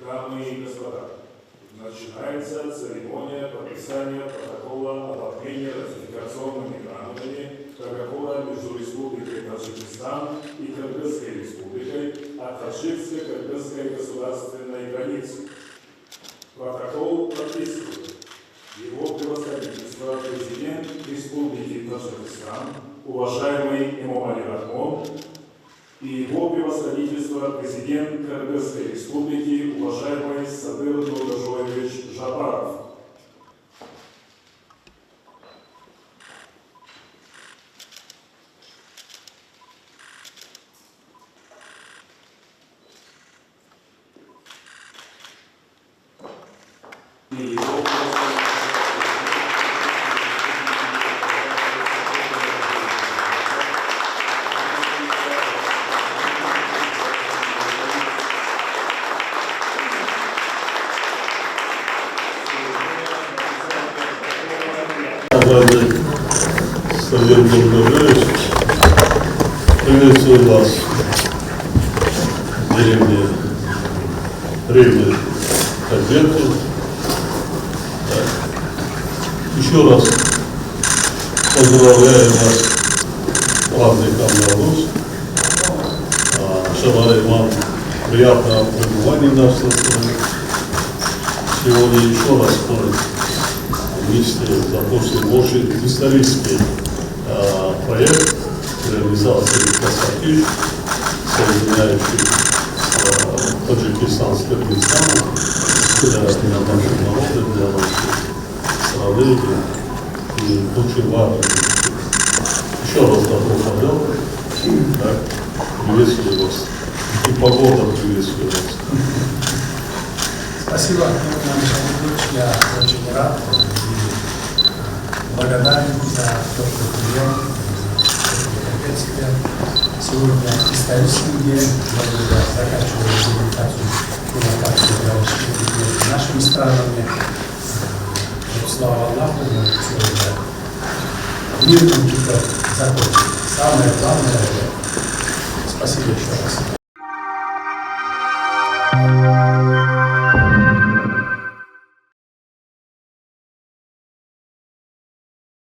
Дамы и господа, начинается церемония подписания протокола об обмене ратификационными грамотами договора между Республикой Таджикистан и Кыргызской Республикой о таджикско-кыргызской государственной границе. Протокол подписывает Его Превосходительство президент Республики Таджикистан, уважаемый Эмомали Рахмон, и Его Превосходительство президент Кыргызской Республики, уважаемый Садыр Нургажоевич Жапаров. И его Садыр Нургажоевич, приветствую вас в деревне Ревны Ташбеков. Еще раз поздравляю вас с праздником Наурuz. Желаю вам приятного пребывания в нашей стране. Сегодня еще раз мы вместе запустим очень исторический проект реализации красоты, соединяющий Таджикистан с Кыргызстаном для наших народов, для нашей страны и очень важно. Еще раз добро пожаловать. Приветствую вас. И погода приветствую вас. Спасибо, Михаил. Я очень рад и благодарен за то, что прием, приветствие. Сегодня исторический день, когда заканчиваю презентацию между нашими странами. Слава Аллаху, сегодня мирным закончится. Самое главное, спасибо еще раз.